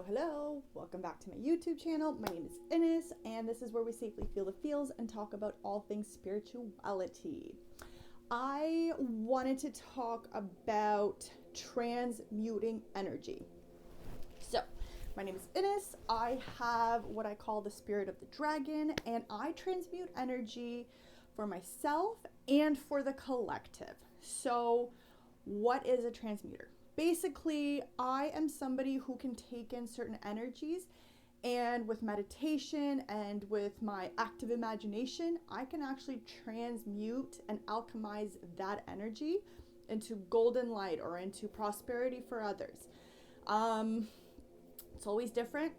Hello, welcome back to my YouTube channel. My name is Ines, and this is where we safely feel the feels and talk about all things spirituality. I wanted to talk about transmuting energy. So, my name is Ines. I have what I call the spirit of the dragon, and I transmute energy for myself and for the collective. So, what is a transmuter? Basically, I am somebody who can take in certain energies, and with meditation and with my active imagination, I can actually transmute and alchemize that energy into golden light or into prosperity for others. It's always different.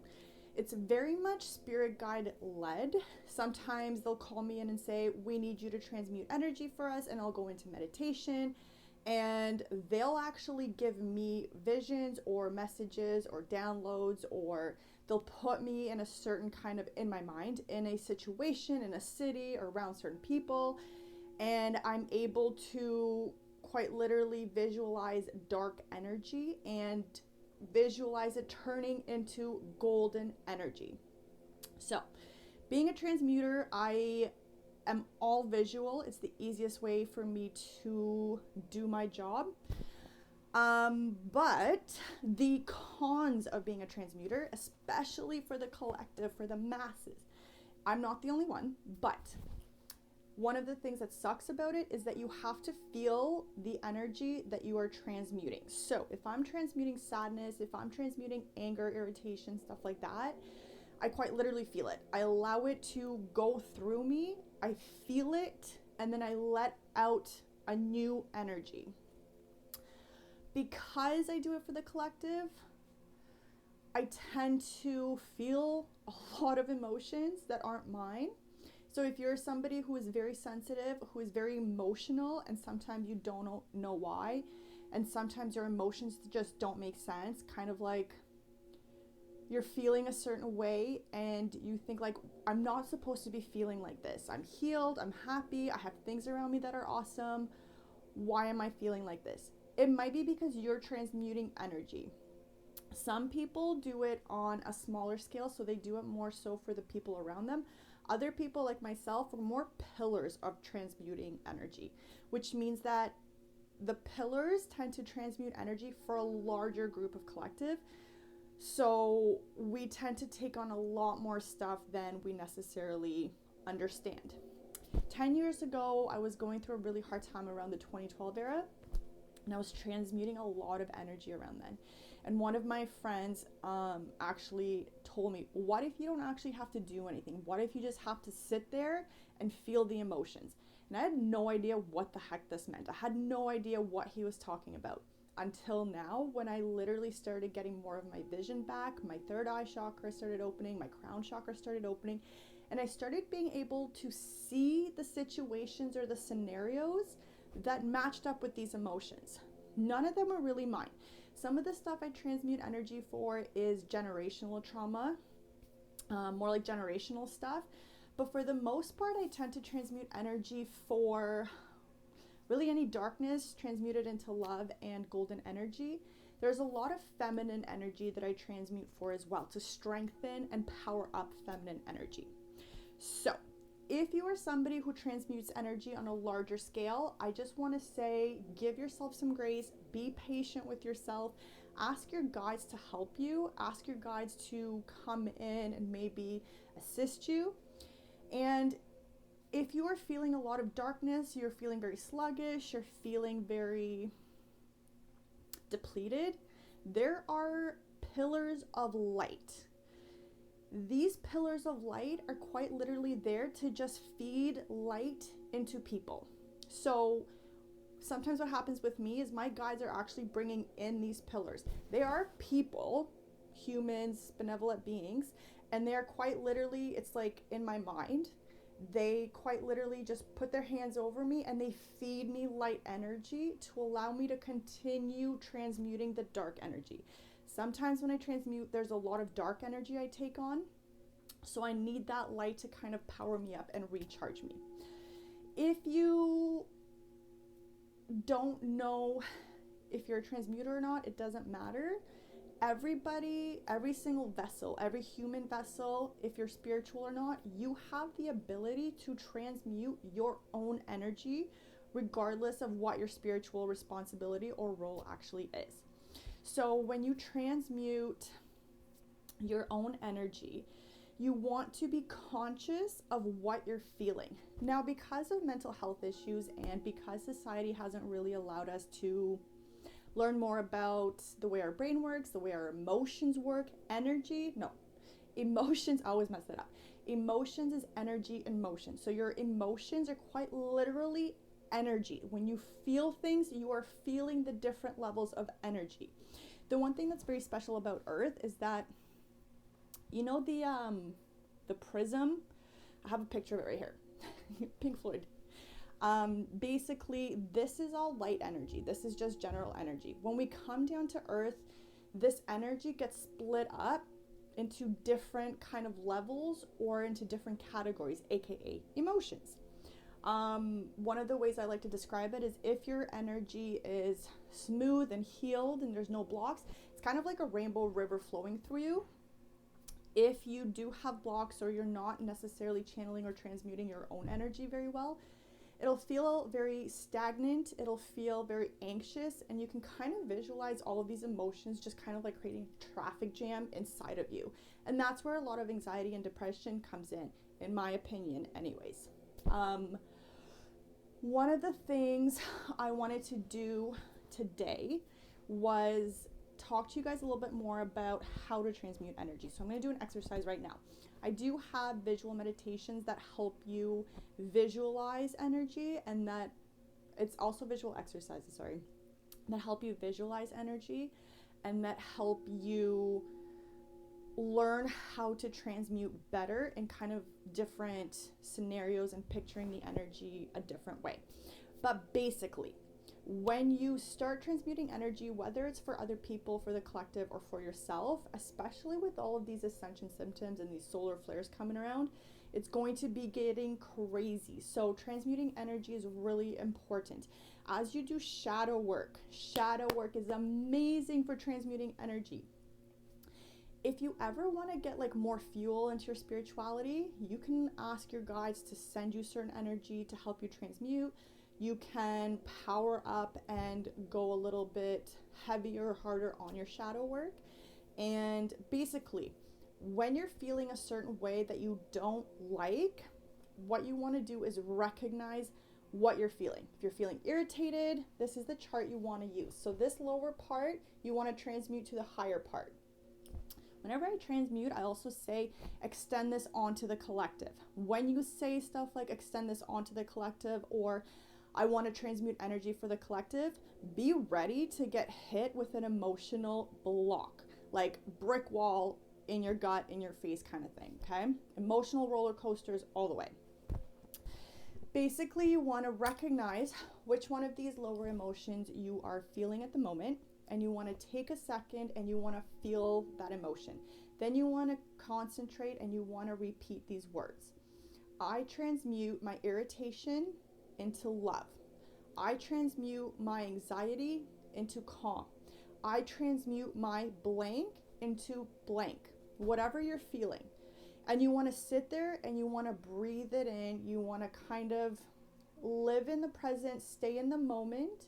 It's very much spirit guide led. Sometimes they'll call me in and say, we need you to transmute energy for us, and I'll go into meditation. And they'll actually give me visions or messages or downloads, or they'll put me in a certain kind of, in my mind, in a situation, in a city, or around certain people. And I'm able to quite literally visualize dark energy and visualize it turning into golden energy. So, being a transmuter, I am all visual. It's the easiest way for me to do my job. But the cons of being a transmuter, especially for the collective, for the masses, I'm not the only one, but one of the things that sucks about it is that you have to feel the energy that you are transmuting. So if I'm transmuting sadness, if I'm transmuting anger, irritation, stuff like that, I quite literally feel it. I allow it to go through me. I feel it, and then I let out a new energy. Because I do it for the collective, I tend to feel a lot of emotions that aren't mine. So if you're somebody who is very sensitive, who is very emotional, and sometimes you don't know why, and sometimes your emotions just don't make sense, kind of like you're feeling a certain way and you think like, I'm not supposed to be feeling like this. I'm healed, I'm happy, I have things around me that are awesome. Why am I feeling like this? It might be because you're transmuting energy. Some people do it on a smaller scale, so they do it more so for the people around them. Other people like myself are more pillars of transmuting energy, which means that the pillars tend to transmute energy for a larger group of collective. So we tend to take on a lot more stuff than we necessarily understand. 10 years ago, I was going through a really hard time around the 2012 era, and I was transmuting a lot of energy around then. And one of my friends actually told me, what if you don't actually have to do anything? What if you just have to sit there and feel the emotions? And I had no idea what the heck this meant. I had no idea what he was talking about. Until now, when I literally started getting more of my vision back, my third eye chakra started opening, my crown chakra started opening, and I started being able to see the situations or the scenarios that matched up with these emotions. None of them were really mine. Some of the stuff I transmute energy for is generational trauma, more like generational stuff. But for the most part, I tend to transmute energy for really any darkness transmuted into love and golden energy. There's a lot of feminine energy that I transmute for as well to strengthen and power up feminine energy. So if you are somebody who transmutes energy on a larger scale, I just want to say, give yourself some grace, be patient with yourself, ask your guides to help you, ask your guides to come in and maybe assist you. And if you are feeling a lot of darkness, you're feeling very sluggish, you're feeling very depleted, there are pillars of light. These pillars of light are quite literally there to just feed light into people. So sometimes what happens with me is my guides are actually bringing in these pillars. They are people, humans, benevolent beings, and they are quite literally, it's like in my mind, they quite literally just put their hands over me and they feed me light energy to allow me to continue transmuting the dark energy. Sometimes when I transmute, there's a lot of dark energy I take on, so I need that light to kind of power me up and recharge me. If you don't know if you're a transmuter or not, it doesn't matter. everybody, every single vessel, every human vessel, if you're spiritual or not, you have the ability to transmute your own energy regardless of what your spiritual responsibility or role actually is. So when you transmute your own energy, you want to be conscious of what you're feeling. Now, because of mental health issues and because society hasn't really allowed us to learn more about the way our brain works, the way our emotions work, emotions, I always mess that up. Emotions is energy and motion. So your emotions are quite literally energy. When you feel things, you are feeling the different levels of energy. The one thing that's very special about Earth is that, you know, the prism, I have a picture of it right here. Pink Floyd. Basically, this is all light energy. This is just general energy. When we come down to Earth, this energy gets split up into different kind of levels or into different categories, aka emotions. One of the ways I like to describe it is if your energy is smooth and healed and there's no blocks, it's kind of like a rainbow river flowing through you. If you do have blocks or you're not necessarily channeling or transmuting your own energy very well, it'll feel very stagnant, it'll feel very anxious, and you can kind of visualize all of these emotions just kind of like creating a traffic jam inside of you. And that's where a lot of anxiety and depression comes in my opinion anyways. One of the things I wanted to do today was talk to you guys a little bit more about how to transmute energy. So I'm going to do an exercise right now. I do have visual meditations that help you visualize energy, and that it's also visual exercises, that help you visualize energy and that help you learn how to transmute better in kind of different scenarios and picturing the energy a different way. But basically, when you start transmuting energy, whether it's for other people, for the collective, or for yourself, especially with all of these ascension symptoms and these solar flares coming around, it's going to be getting crazy. So transmuting energy is really important. As you do shadow work is amazing for transmuting energy. If you ever want to get like more fuel into your spirituality, you can ask your guides to send you certain energy to help you transmute. You can power up and go a little bit heavier, harder on your shadow work. And basically, when you're feeling a certain way that you don't like, what you want to do is recognize what you're feeling. If you're feeling irritated, this is the chart you want to use. So this lower part, you want to transmute to the higher part. Whenever I transmute, I also say extend this onto the collective. When you say stuff like extend this onto the collective, or I want to transmute energy for the collective, be ready to get hit with an emotional block, like brick wall in your gut, in your face kind of thing, okay? Emotional roller coasters all the way. Basically, you want to recognize which one of these lower emotions you are feeling at the moment, and you want to take a second and you want to feel that emotion. Then you want to concentrate and you want to repeat these words. I transmute my irritation into love. I transmute my anxiety into calm. I transmute my blank into blank, whatever you're feeling. And you want to sit there and you want to breathe it in. You want to kind of live in the present, stay in the moment,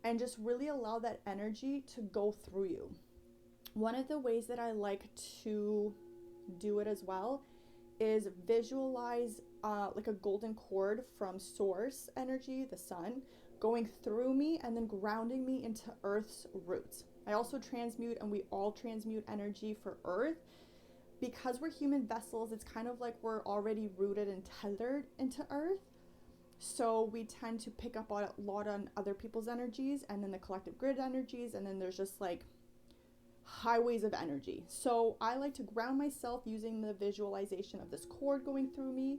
and just really allow that energy to go through you. One of the ways that I like to do it as well is visualize like a golden cord from source energy, the sun, going through me and then grounding me into Earth's roots. I also transmute, and we all transmute energy for Earth. Because we're human vessels, it's kind of like we're already rooted and tethered into Earth. So we tend to pick up a lot on other people's energies, and then the collective grid energies, and then there's just like highways of energy. So I like to ground myself using the visualization of this cord going through me,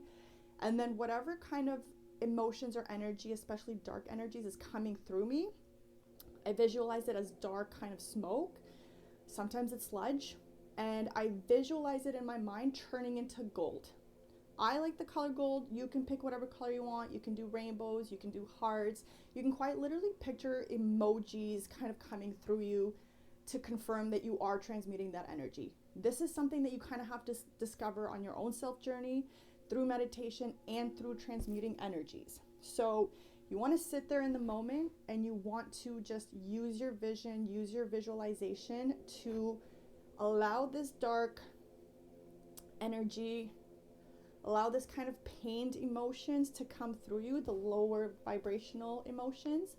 and then whatever kind of emotions or energy, especially dark energies, is coming through me, I visualize it as dark kind of smoke. Sometimes it's sludge, and I visualize it in my mind turning into gold. I like the color gold. You can pick whatever color you want. You can do rainbows, you can do hearts. You can quite literally picture emojis kind of coming through you, to confirm that you are transmuting that energy. This is something that you kind of have to discover on your own self journey through meditation and through transmuting energies. So you want to sit there in the moment and you want to just use your vision, use your visualization to allow this dark energy, allow this kind of pained emotions to come through you, the lower vibrational emotions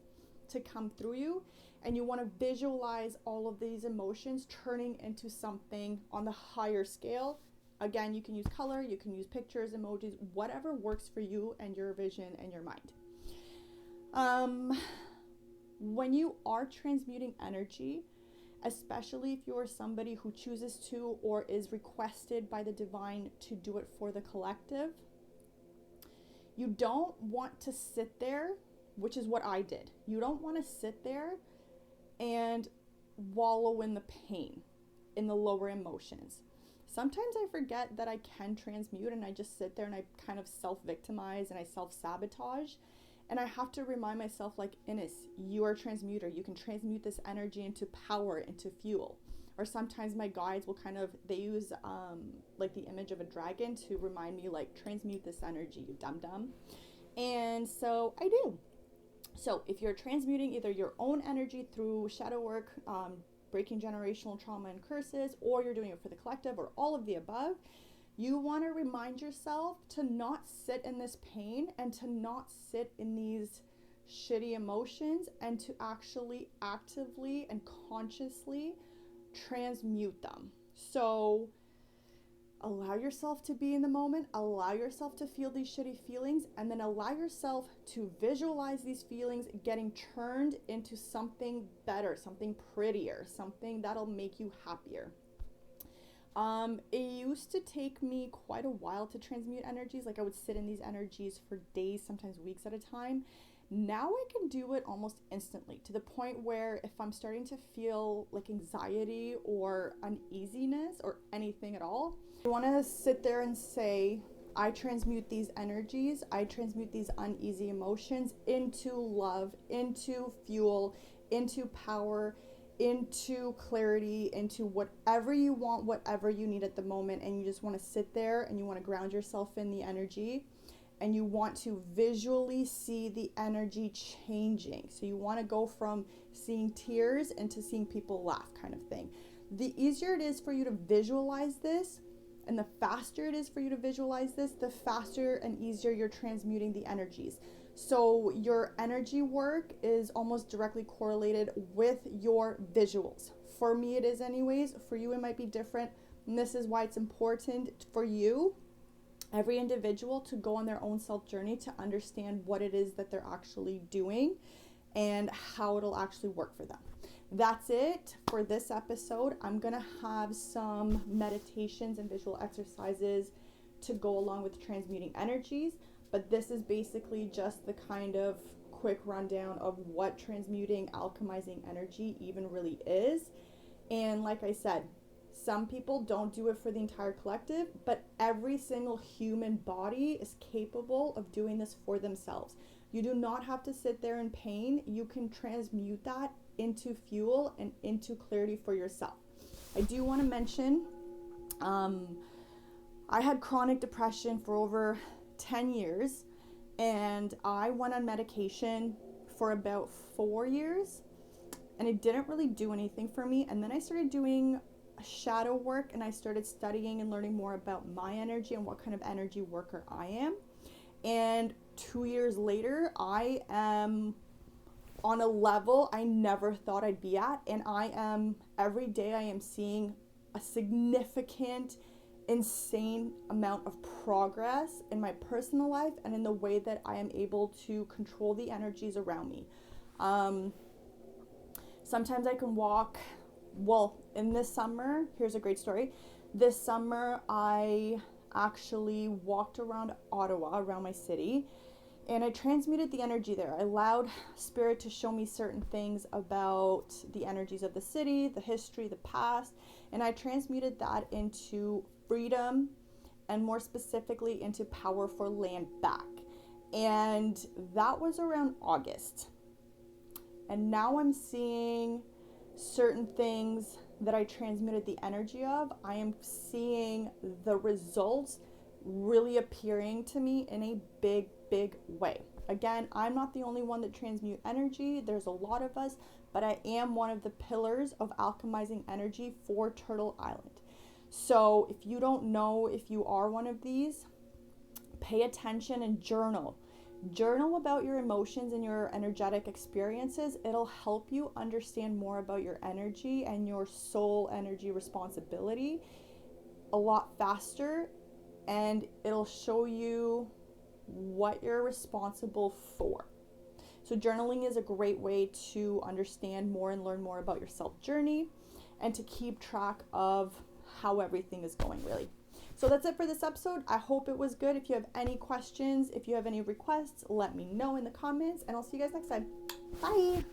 to come through you. And you want to visualize all of these emotions turning into something on the higher scale. Again, you can use color, you can use pictures, emojis, whatever works for you and your vision and your mind. When you are transmuting energy, especially if you're somebody who chooses to or is requested by the divine to do it for the collective, you don't want to sit there, which is what I did. You don't want to sit there and wallow in the pain, in the lower emotions. Sometimes I forget that I can transmute and I just sit there and I kind of self-victimize and I self-sabotage. And I have to remind myself, like, Ines, you are a transmuter. You can transmute this energy into power, into fuel. Or sometimes my guides will they use like the image of a dragon to remind me, like, transmute this energy, you dum-dum. And so I do. So if you're transmuting either your own energy through shadow work, breaking generational trauma and curses, or you're doing it for the collective, or all of the above, you want to remind yourself to not sit in this pain and to not sit in these shitty emotions, and to actually actively and consciously transmute them. So allow yourself to be in the moment, allow yourself to feel these shitty feelings, and then allow yourself to visualize these feelings getting turned into something better, something prettier, something that'll make you happier. It used to take me quite a while to transmute energies. Like, I would sit in these energies for days, sometimes weeks at a time. Now I can do it almost instantly, to the point where if I'm starting to feel like anxiety or uneasiness or anything at all, I want to sit there and say, I transmute these energies, I transmute these uneasy emotions into love, into fuel, into power, into clarity, into whatever you want, whatever you need at the moment. And you just want to sit there and you want to ground yourself in the energy, and you want to visually see the energy changing. So you want to go from seeing tears into seeing people laugh, kind of thing. The easier it is for you to visualize this, and the faster it is for you to visualize this, the faster and easier you're transmuting the energies. So your energy work is almost directly correlated with your visuals. For me, it is anyways. For you, it might be different. And this is why it's important for you, every individual, to go on their own self journey to understand what it is that they're actually doing and how it'll actually work for them. That's it for this episode. I'm going to have some meditations and visual exercises to go along with transmuting energies. But this is basically just the kind of quick rundown of what transmuting, alchemizing energy even really is. And like I said, some people don't do it for the entire collective, but every single human body is capable of doing this for themselves. You do not have to sit there in pain. You can transmute that into fuel and into clarity for yourself. I do want to mention, I had chronic depression for over 10 years, and I went on medication for about 4 years, and it didn't really do anything for me. And then I started doing shadow work, and I started studying and learning more about my energy and what kind of energy worker I am. And 2 years later, I am on a level I never thought I'd be at, and every day I am seeing a significant, insane amount of progress in my personal life and in the way that I am able to control the energies around me. Sometimes I can walk, in this summer, here's a great story. This summer, I actually walked around Ottawa, around my city, and I transmuted the energy there. I allowed Spirit to show me certain things about the energies of the city, the history, the past, and I transmuted that into freedom, and more specifically into power for land back. And that was around August. And now I'm seeing certain things that I transmuted the energy of, I am seeing the results really appearing to me in a big, big way. Again, I'm not the only one that transmute energy. There's a lot of us, but I am one of the pillars of alchemizing energy for Turtle Island. So if you don't know if you are one of these, pay attention and journal. Journal about your emotions and your energetic experiences. It'll help you understand more about your energy and your soul energy responsibility a lot faster, and it'll show you what you're responsible for. So journaling is a great way to understand more and learn more about your self journey and to keep track of how everything is going, really. So that's it for this episode. I hope it was good. If you have any questions, if you have any requests, let me know in the comments, and I'll see you guys next time. Bye.